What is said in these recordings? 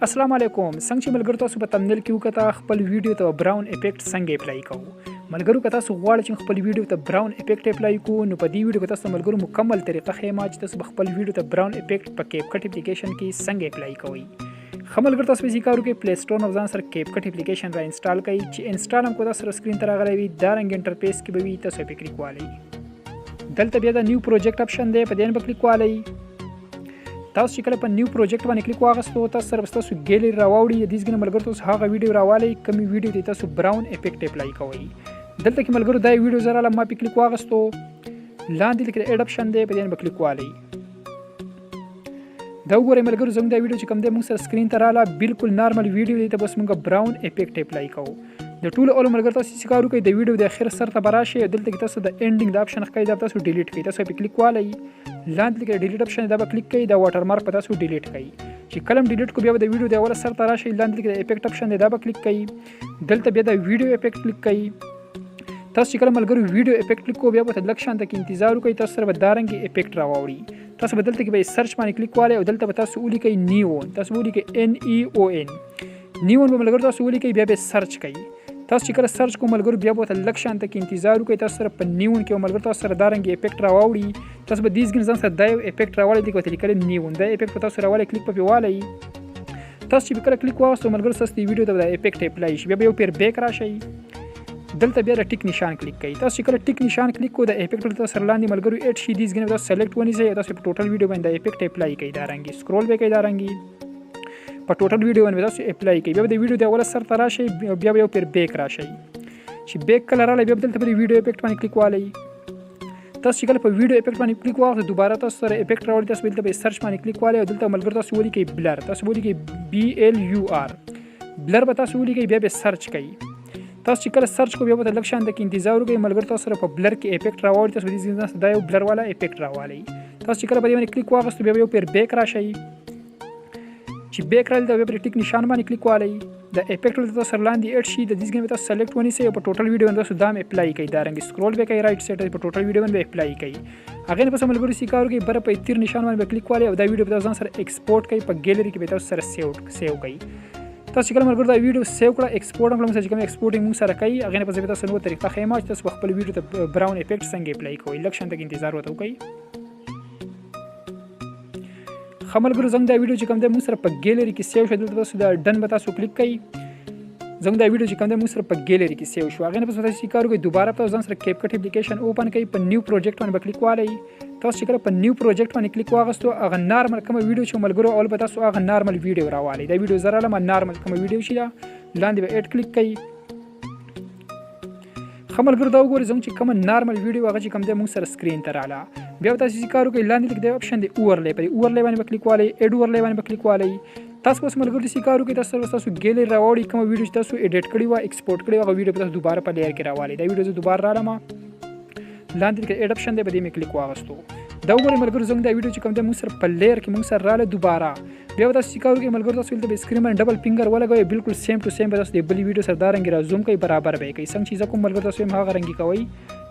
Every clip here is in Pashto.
अस्सलाम वालेकुम څنګه چې ملګرو تاسو په تمنیل کې وکړه خپل ویډیو ته براون افیکټ څنګه اپلای کوو ملګرو که تاسو غواړئ چې خپل ویډیو ته براون افیکټ اپلای کوو نو په دې ویډیو کې تاسو ملګرو مکمل طریقه ښیم چې تاسو خپل ویډیو ته براون افیکټ په کیپ کټ اپلیکیشن کې څنګه اپلای کوئ خو ملګرو تاسو به کار وکړئ پلی سټور نه ځان سره کیپ کټ اپلیکیشن را انسټال کړئ چې انسټال هم کو تاسو سره سکرین ته راغلی وي دا رنګ انټرفیس کې به وي تاسو یې کلیک والئ دلته بیا د نیو پروجیکټ اپشن دی په دې به کلیک والئ تاسو چې کله په نیو پروجیکټ باندې کلیک واغستو تاسو سره تاسو ګیلری راوړي د دې ځګنه ملګرو تاسو هغه ویډیو راوالي کومي ویډیو ته تاسو براون افیکټ اپلای کوئ دلته کې ملګرو دا ویډیو زره لمه په کلیک واغستو لاندې لیکل اډ اپشن دی په دې به کلیک والئ دا وګورئ ملګرو زموږ دا ویډیو چې کوم دی موږ سره سکرین ته رااله بالکل نارمل ویډیو دی ته بس موږ براون افیکټ اپلای کوو د ټول اول ملګرو تاسو چې کار وکړئ د ویډیو د اخر سر ته براشي دلته کې تاسو د انډینګ د اپشن ښکاري دا تاسو ډیلیټ کړئ تاسو په کلیک والئ لاندې کې ډیلیټ اپشن دا به کلیک کړئ دا واټر مارک په تاسو ډیلیټ کړئ چې کلم ډیلیټ کو بیا د ویډیو د اول سر ته راشي لاندې کې د افیکټ اپشن دا به کلیک کړئ دلته بیا د ویډیو افیکټ کلیک کړئ تاسو چې کله ملګرو ویډیو افیکټ کلیک کو بیا په لږ شان تک انتظار وکړئ تاسو سره به دارنګ افیکټ راوړي تاسو به دلته کې به سرچ باندې کلیک والئ او دلته به تاسو ولیکئ نیون تاسو ولیکئ NEON نیون به ملګرو تاسو ولیکئ بیا به سرچ کړئ تاسو چې کله سرچ کوم ملګرو بیا به لږ شان تک انتظار وکړئ تاسو سره په نیون کې ملګرو تاسو سره دارنګ افیکټ راوړي تاسو به دې ځګن ځان سره دا افیکټ راوړي د کوتل کله نیون دا افیکټ په تاسو راوړي کلیک په والئ تاسو چې کله کلیک واغستو ملګرو تاسو د ویډیو د افیکټ اپلای شي بیا یو پیر بیک راشي دلته بیا د ټیک نشان کلیک کړئ تاسو چې کله ټیک نشان کلیک کو د افیکټ تاسو سره لاندې ملګرو اډ شي دې ځګن تاسو سلیکټ ونیسئ تاسو په ټوټل ویډیو باندې افیکټ اپلای کړئ دا رنګي سکرول به کړئ دا رنګي په ټوټل ویډیو باندې تاسو اپلای کړئ بیا د ویډیو د اول سر ته راشي بیا یو پیر بیک راشي چې بیک کلر راځي بیا دلته په ویډیو افیکټ باندې کلیک والئ تاسو چې کله په ویډیو افیکټ باندې کلیک واغستو دوباره تاسو سره افیکټ راوړي تاسو دلته په سرچ باندې کلیک والئ او دلته ملګرو تاسو ولیکئ بلر تاسو ولیکئ BLUR بلر به تاسو ولیکئ بیا به سرچ کړئ تاسو چې کله سرچ کو بیا به لږ شان تک انتظار وکړئ ملګرو تاسو سره په بلر کې افیکټ راوړي تاسو دې ځینې دا یو بلر والا افیکټ راوالئ تاسو چې کله په دې باندې کلیک واغستو بیا یو پیر بیک راشي چې بیک راځي دا به ټیک نشان باندې کلیک والئ د افیکټ تاسو سره لاندې اډ شي د دې ځګن تاسو سلیکټ ونیسئ او په ټوټل ویډیو باندې تاسو دام اپلای کړئ دا رنګ سکرول به کړئ رائټ سایډ په ټوټل ویډیو باندې اپلای کړئ هغه نه پس ملګرو سی کار کوي بر په تیر نشان باندې کلیک والئ او دا ویډیو په تاسو سره ایکسپورټ کړئ په ګیلری کې به تاسو سره سیو کړئ تاسو کله ملګرو دا ویډیو سیو کړه ایکسپورټ هم چې کوم ایکسپورټینګ موږ سره کوي هغه نه پس به تاسو نو طریقه خیمه چې تاسو خپل ویډیو ته براون افیکټ څنګه اپلای کوئ لږ شان تک انتظار وته وکړئ خملګرو زنګ دا ویډیو چې کوم د موږ سره په ګیلری کې سیو شو دلته تاسو دا ډن به تاسو کلیک کړئ زنګ دا ویډیو چې کوم د موږ سره په ګیلری کې سیو شو هغه نه پس تاسو کار کوئ دوباره تاسو ځان سره کیپ کټ اپلیکیشن اوپن کړئ په نیو پروجیکټ باندې کلیک والئ تاسو چې کله په نیو پروجیکټ باندې کلیک واغستو هغه نارمل کوم ویډیو چې ملګرو اول به تاسو هغه نارمل ویډیو راوالئ دا ویډیو زره لمه نارمل کوم ویډیو شي لاندې به اډ کلیک کړئ خملګرو دا وګورئ زموږ چې کوم نارمل ویډیو هغه چې کوم د موږ سره سکرین ته رااله بیا تاسو چې کار وکړئ لاندې لیک د اپشن دی اورلی په اورلی باندې کلیک والئ اډ اورلی باندې کلیک والئ تاسو اوس ملګرو چې کار وکړئ تاسو ګیلری راوړئ کوم ویډیو چې تاسو اډیټ کړی و ایکسپورټ کړی هغه ویډیو تاسو دوباره په لیر کې راوالئ دا ویډیو دوباره رالم لاندې لیک اډ اپشن دی په دې کلیک واغستو دا وګورئ ملګرو زموږ دا ویډیو چې کوم د موږ سره په لیر کې موږ سره رااله دوباره بیا تاسو چې کار وکړئ ملګرو تاسو دلته سکرین باندې ډبل فینګر ولګوئ بالکل سیم ټو سیم به تاسو د بل ویډیو سره دا رنګ را زوم کوي برابر به کوي څنګه چې کوم ملګرو تاسو هم هغه رنګ کوي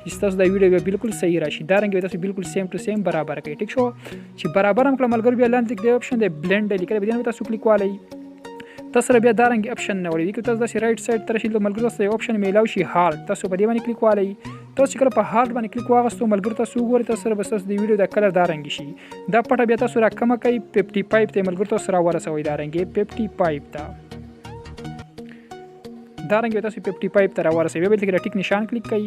چې تاسو دا ویډیو بالکل صحیح راشي دا رنګ تاسو بالکل سیم ټو سیم برابر کوي ټیک شو چې برابر هم کړه ملګرو بیا لاندې د اپشن دی بلند لیکل به دې تاسو کلیک والئ تاسو سره بیا دا رنګ اپشن نه وړي کې تاسو د رائټ سایډ تر شي ملګرو تاسو یو اپشن میلاو شي هالټ تاسو په دې باندې کلیک والئ تاسو کله په هالټ باندې کلیک واغستو ملګرو تاسو وګورئ تاسو سره بس د ویډیو د کلر دا رنګ شي دا پټه بیا تاسو را کم کوي 55 ته ملګرو تاسو را ورسوي دا رنګ 55 ته دا رنګ تاسو 55 ته را ورسوي بیا بل ټیک نشان کلیک کړئ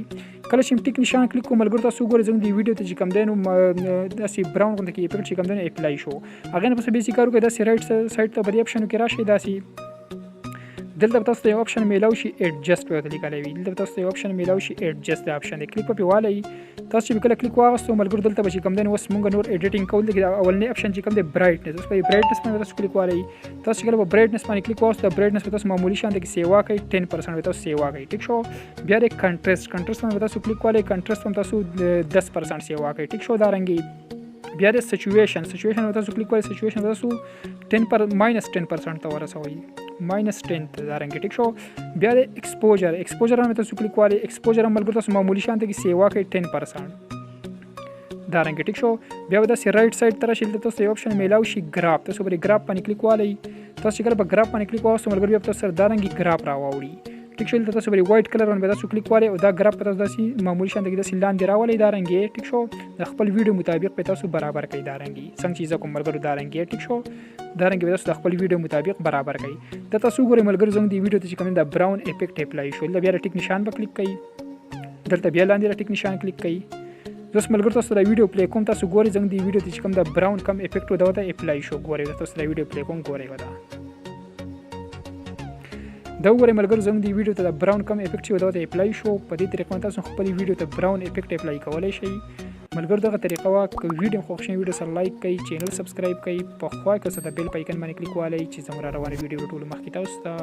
کله چې ټیک نشان کلیک کوم ملګرو تاسو وګورئ زموږ د ویډیو ته چې کوم دینو داسې براون غونډه کې افیکټ چې کوم دینو اپلای شو هغه نه پس به کار وکړئ داسې رائټ سایډ ته بری اپشن کې راشي داسې دلته تاسو ته یو اپشن میلاو شي اډجسټ په لیکلی وي دلته تاسو ته یو اپشن میلاو شي اډجسټ د اپشن دی کلیک په والئ تاسو چې کله کلیک واغستو ملګرو دلته به چې کوم دی اوس مونږ نور ایډیټینګ کول دی اولنی اپشن چې کوم دی برایټنس اوس په برایټنس باندې تاسو کلیک والئ تاسو چې کله په برایټنس باندې کلیک واغستو برایټنس په تاسو معمولی شان دی کې سیوا کوي 10% به تاسو سیوا کوي ټیک شو بیا د کنټرست باندې تاسو کلیک والئ کنټرست هم تاسو 10% سیوا کوي ټیک شو دا رنګي بیا د سچویشن تاسو کلیک والئ سچویشن تاسو -10% ته ورسوي -10 دا رنګ ټیک شو بیا د ایکسپوجر هم تاسو کلیک والئ ایکسپوجر هم ملګرو تاسو معمولی شان ته کې سیوا کوي 10% دا رنګ ټیک شو. بیا به داسې رایټ سایډ ته راشئ، دلته تاسو ته یو اپشن میلاو شي ګراف. تاسو به ګراف باندې کلیک والئ. تاسو چې کله په ګراف باندې کلیک واوسئ ملګري بیا به تاسو سره دا رنګ ګراف راوړي. ټیک شو. دلته تاسو به وایټ کلر باندې تاسو کلیک والئ او دا ګراف په تاسو داسې معمولي شان داسې لاندې راولئ. دا رنګ ټیک شو. د خپل ویډیو مطابق په تاسو برابر کړئ. دا رنګ څنګه چې زه کوم ملګرو دا رنګ ټیک شو. دا رنګ به تاسو د خپل ویډیو مطابق برابر کړئ. دا تاسو ګورئ ملګرو زموږ د ویډیو ته چې کوم دا براون افیکټ اپلای شو. دلته بیا ټیک نشان به کلیک کړئ. دلته بیا لاندې ټیک نشان کلیک کړئ. زه ملګرو تاسو دا ویډیو پلی کوم. تاسو ګورئ زموږ د ویډیو ته چې کوم دا براون کم افیکټ و دا ته اپلای شو. ګورئ تاسو دا ویډیو پلی کوم. ګورئ ودا دا وګورئ ملګرو زموږ د ویډیو ته دا براون کم افیکټ چې و دا ته اپلای شو. په دې طریقه تاسو خپل ویډیو ته براون افیکټ اپلای کولای شئ. ملګرو دغه طریقه وا که ویډیو خوښ شي ویډیو سره لایک کړئ، چینل سبسکرایب کړئ، په خوا کې د بیل په آیکن باندې کلیک والئ چې زموږ روانه ویډیو ټول مخکې تاسو ته